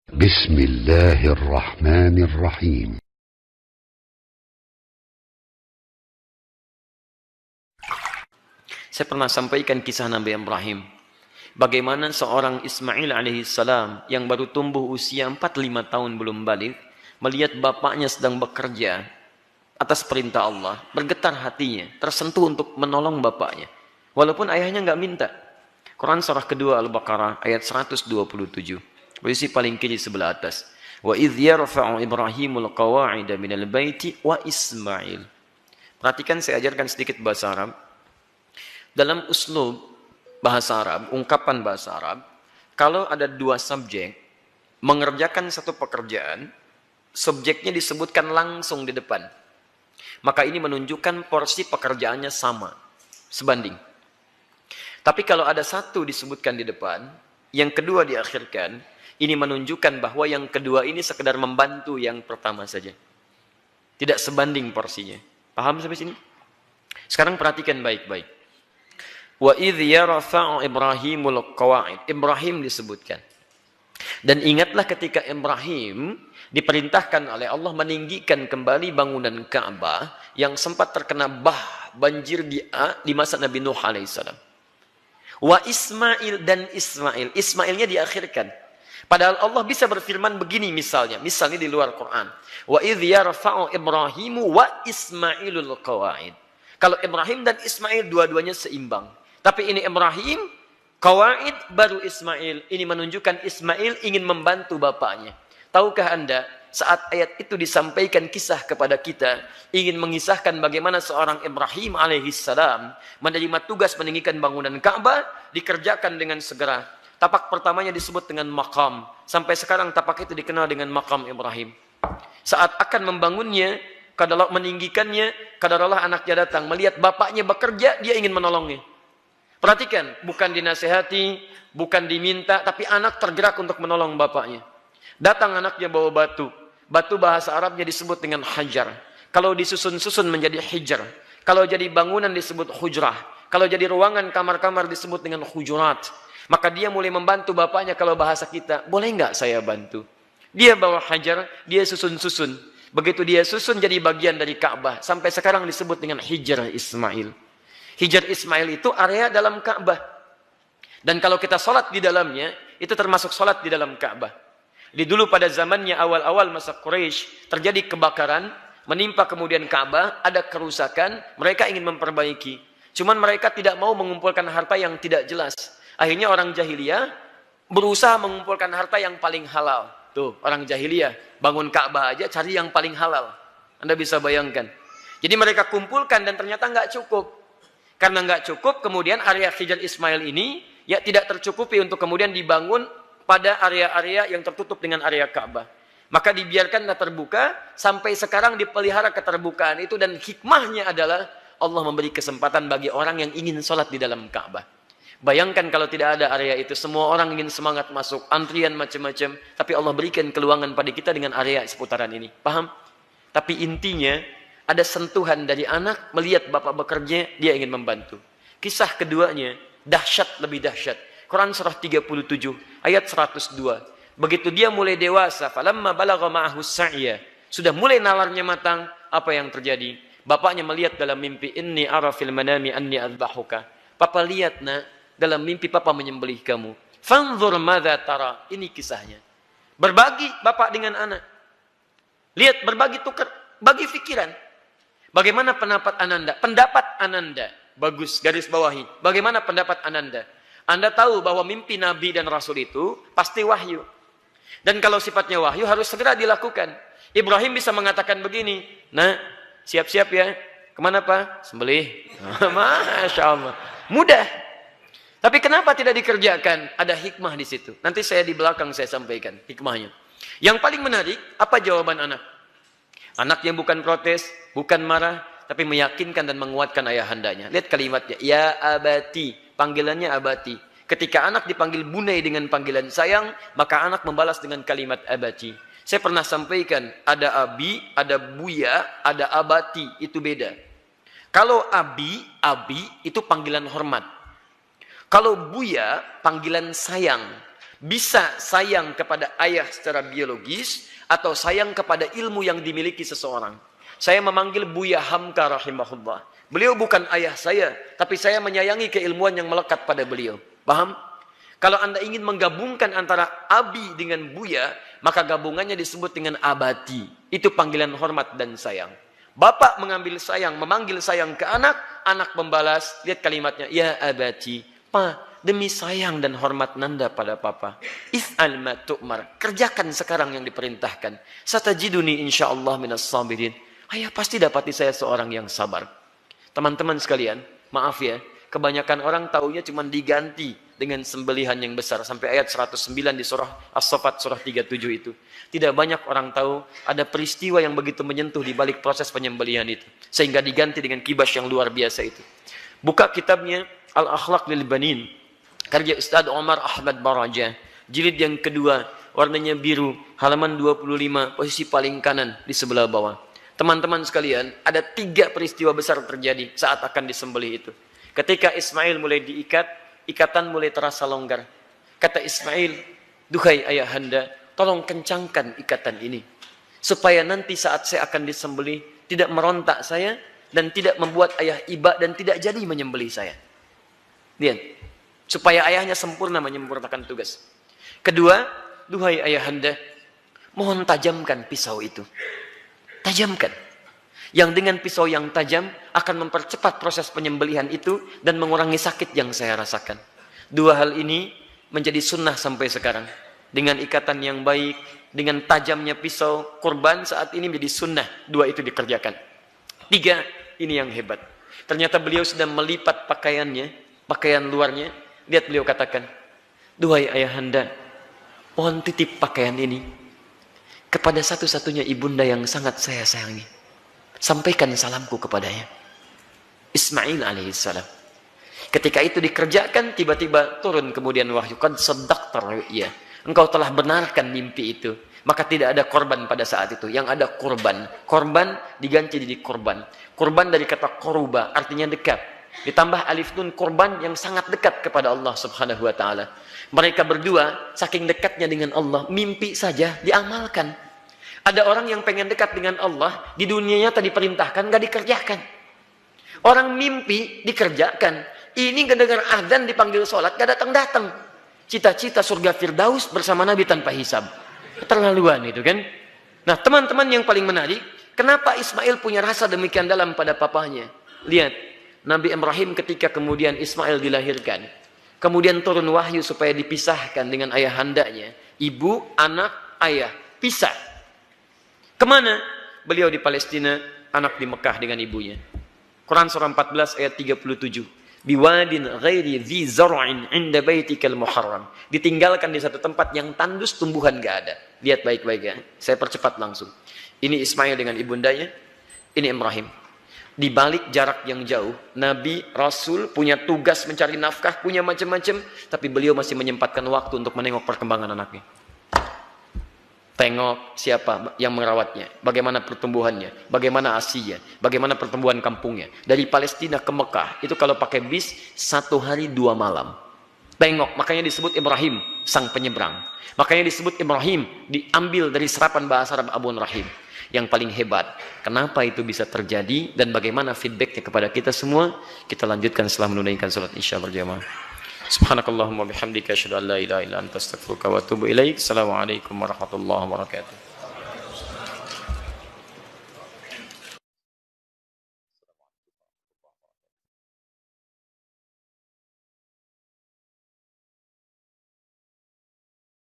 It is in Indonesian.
بسم الله الرحمن الرحيم. Saya pernah sampaikan kisah Nabi Ibrahim. Bagaimana seorang Ismail alaihissalam yang baru tumbuh usia 4-5 tahun belum balik, melihat bapaknya sedang bekerja atas perintah Allah, bergetar hatinya, tersentuh untuk menolong bapaknya. Walaupun ayahnya nggak minta. Quran surah kedua Al-Baqarah ayat 127. Posisi paling kiri sebelah atas. Wa idh yarfa'u Ibrahimul qawa'ida minal baiti wa Ismail. Perhatikan, saya ajarkan sedikit bahasa Arab. Dalam uslub bahasa Arab, ungkapan bahasa Arab, kalau ada dua subjek mengerjakan satu pekerjaan, subjeknya disebutkan langsung di depan. Maka ini menunjukkan porsi pekerjaannya sama, sebanding. Tapi kalau ada satu disebutkan di depan, yang kedua diakhirkan, ini menunjukkan bahwa yang kedua ini sekedar membantu yang pertama saja. Tidak sebanding porsinya. Paham sampai sini? Sekarang perhatikan baik-baik. Wa idh yarfa'u Ibrahimul qawa'id. Ibrahim disebutkan. Dan ingatlah ketika Ibrahim diperintahkan oleh Allah meninggikan kembali bangunan Ka'bah yang sempat terkena banjir di masa Nabi Nuh alaihissalam. Wa Ismail dan Ismail. Ismailnya diakhirkan. Padahal Allah bisa berfirman begini misalnya di luar Quran. Wa idh yarfa'u Ibrahimu wa Ismailul qawa'id. Kalau Ibrahim dan Ismail dua-duanya seimbang. Tapi ini Ibrahim, Qawaid baru Ismail. Ini menunjukkan Ismail ingin membantu bapaknya. Tahukah Anda, saat ayat itu disampaikan kisah kepada kita, ingin mengisahkan bagaimana seorang Ibrahim alaihissalam menerima tugas meninggikan bangunan Ka'bah, dikerjakan dengan segera. Tapak pertamanya disebut dengan maqam. Sampai sekarang tapak itu dikenal dengan maqam Ibrahim. Saat akan membangunnya, kadalah meninggikannya, kadalah anaknya datang. Melihat bapaknya bekerja, dia ingin menolongnya. Perhatikan, bukan dinasehati, bukan diminta, tapi anak tergerak untuk menolong bapaknya. Datang anaknya bawa batu. Batu bahasa Arabnya disebut dengan hajar. Kalau disusun-susun menjadi hijar. Kalau jadi bangunan disebut hujrah. Kalau jadi ruangan kamar-kamar disebut dengan hujurat. Maka dia mulai membantu bapaknya. Kalau bahasa kita, boleh nggak saya bantu? Dia bawa hajar, dia susun-susun. Begitu dia susun jadi bagian dari Ka'bah. Sampai sekarang disebut dengan Hijr Ismail. Hijr Ismail itu area dalam Ka'bah. Dan kalau kita sholat di dalamnya, itu termasuk sholat di dalam Ka'bah. Dulu pada zamannya awal-awal masa Quraisy terjadi kebakaran, menimpa kemudian Ka'bah, ada kerusakan, mereka ingin memperbaiki. Cuman mereka tidak mau mengumpulkan harta yang tidak jelas. Akhirnya orang jahiliyah berusaha mengumpulkan harta yang paling halal. Tuh, orang jahiliyah bangun Ka'bah aja cari yang paling halal. Anda bisa bayangkan. Jadi mereka kumpulkan dan ternyata nggak cukup. Karena nggak cukup, kemudian area Hijr Ismail ini ya tidak tercukupi untuk kemudian dibangun pada area-area yang tertutup dengan area Ka'bah. Maka dibiarkanlah terbuka, sampai sekarang dipelihara keterbukaan itu, dan hikmahnya adalah Allah memberi kesempatan bagi orang yang ingin sholat di dalam Ka'bah. Bayangkan kalau tidak ada area itu, semua orang ingin semangat masuk, antrian macam-macam, tapi Allah berikan keluangan pada kita dengan area seputaran ini. Paham? Tapi intinya, ada sentuhan dari anak, melihat bapak bekerja, dia ingin membantu. Kisah keduanya, dahsyat lebih dahsyat. Quran surah 37, ayat 102. Begitu dia mulai dewasa, falamma balagha ma'ahu sa'ya, sudah mulai nalarnya matang, apa yang terjadi? Bapaknya melihat dalam mimpi, inni ara fil manami anni adbahuka. Papa lihat nak, dalam mimpi papa menyembelih kamu. Fanzur madza tara. Ini kisahnya. Berbagi bapak dengan anak. Lihat, berbagi, tukar, bagi pikiran. Bagaimana pendapat Ananda? Pendapat Ananda. Bagus, garis bawahi. Bagaimana pendapat Ananda? Anda tahu bahwa mimpi Nabi dan Rasul itu pasti wahyu. Dan kalau sifatnya wahyu harus segera dilakukan. Ibrahim bisa mengatakan begini, nah, siap-siap ya. Kemana Pak? Sembelih. Masya Allah. Mudah. Tapi kenapa tidak dikerjakan? Ada hikmah di situ. Nanti saya di belakang saya sampaikan hikmahnya. Yang paling menarik, apa jawaban anak? Anak yang bukan protes, bukan marah, tapi meyakinkan dan menguatkan ayahandanya. Lihat kalimatnya, ya abati, panggilannya abati. Ketika anak dipanggil bunai dengan panggilan sayang, maka anak membalas dengan kalimat abati. Saya pernah sampaikan, ada abi, ada buya, ada abati, itu beda. Kalau abi itu panggilan hormat. Kalau buya, panggilan sayang. Bisa sayang kepada ayah secara biologis atau sayang kepada ilmu yang dimiliki seseorang. Saya memanggil Buya Hamka rahimahullah. Beliau bukan ayah saya, tapi saya menyayangi keilmuan yang melekat pada beliau. Paham? Kalau Anda ingin menggabungkan antara Abi dengan Buya, maka gabungannya disebut dengan abati. Itu panggilan hormat dan sayang. Bapak memanggil sayang ke anak, anak membalas, lihat kalimatnya, ya abati, pa, demi sayang dan hormat nanda pada papa. If'al ma tu'mar, kerjakan sekarang yang diperintahkan. Satajiduni insyaallah minas sabirin. Ayah pasti dapati saya seorang yang sabar. Teman-teman sekalian, maaf ya, kebanyakan orang taunya cuma diganti dengan sembelihan yang besar. Sampai ayat 109 di surah As-Saffat, surah 37 itu. Tidak banyak orang tahu ada peristiwa yang begitu menyentuh di balik proses penyembelihan itu. Sehingga diganti dengan kibas yang luar biasa itu. Buka kitabnya Al-Akhlaq lil Banin, karya Ustaz Omar Ahmad Baraja. Jilid yang kedua, warnanya biru, halaman 25, posisi paling kanan di sebelah bawah. Teman-teman sekalian, ada 3 peristiwa besar terjadi saat akan disembelih itu. Ketika Ismail mulai diikat, ikatan mulai terasa longgar. Kata Ismail, duhai ayahanda, tolong kencangkan ikatan ini. Supaya nanti saat saya akan disembelih, tidak merontak saya, dan tidak membuat ayah iba, dan tidak jadi menyembelih saya. Lihat, supaya ayahnya sempurna menyempurnakan tugas. Kedua, duhai ayahanda, mohon tajamkan pisau itu. Tajamkan. Yang dengan pisau yang tajam akan mempercepat proses penyembelihan itu dan mengurangi sakit yang saya rasakan. 2 hal ini menjadi sunnah sampai sekarang. Dengan ikatan yang baik, dengan tajamnya pisau, kurban saat ini menjadi sunnah. 2 itu dikerjakan. 3, ini yang hebat. Ternyata beliau sedang melipat pakaiannya, pakaian luarnya. Lihat beliau katakan, duhai ayahanda, mohon titip pakaian ini kepada satu-satunya ibunda yang sangat saya sayangi. Sampaikan salamku kepadanya. Ismail alaihissalam. Ketika itu dikerjakan, tiba-tiba turun kemudian wahyu. Qad saddaqta ru'ya. Engkau telah benarkan mimpi itu. Maka tidak ada korban pada saat itu. Yang ada korban. Korban diganti jadi korban. Korban dari kata koruba, artinya dekat. Ditambah alif nun, korban yang sangat dekat kepada Allah subhanahu wa ta'ala. Mereka berdua, saking dekatnya dengan Allah, mimpi saja diamalkan. Ada orang yang pengen dekat dengan Allah, di dunianya tadi perintahkan, gak dikerjakan. Orang mimpi, dikerjakan. Ini gak dengar adzan, dipanggil sholat, gak datang-datang. Cita-cita surga Firdaus bersama Nabi tanpa hisab. Keterlaluan itu kan. Nah teman-teman yang paling menarik, kenapa Ismail punya rasa demikian dalam pada papanya? Lihat, Nabi Ibrahim ketika kemudian Ismail dilahirkan, kemudian turun wahyu supaya dipisahkan dengan ayahandanya. Ibu, anak, ayah, pisah. Kemana? Beliau di Palestina, anak di Mekah dengan ibunya. Quran surah 14 ayat 37. Biwadin ghairi dhi zar'in 'inda baitikal muharram. Ditinggalkan di satu tempat yang tandus tumbuhan gak ada. Lihat baik-baik ya. Saya percepat langsung. Ini Ismail dengan ibundanya, ini Ibrahim. Di balik jarak yang jauh, Nabi, Rasul punya tugas mencari nafkah, punya macam-macam, tapi beliau masih menyempatkan waktu untuk menengok perkembangan anaknya. Tengok siapa yang merawatnya, bagaimana pertumbuhannya, bagaimana asinya, bagaimana pertumbuhan kampungnya. Dari Palestina ke Mekah, itu kalau pakai bis, 1 hari 2 malam. Tengok, makanya disebut Ibrahim, sang penyeberang. Makanya disebut Ibrahim, diambil dari serapan bahasa Arab Abun Rahim. Yang paling hebat, kenapa itu bisa terjadi, dan bagaimana feedbacknya kepada kita semua, kita lanjutkan setelah menunaikan salat Isya berjamaah. Subhanakallahumma bihamdika asyhadu an la ilaha illa anta astaghfiruka wa atubu ilaik. Assalamualaikum warahmatullahi wabarakatuh.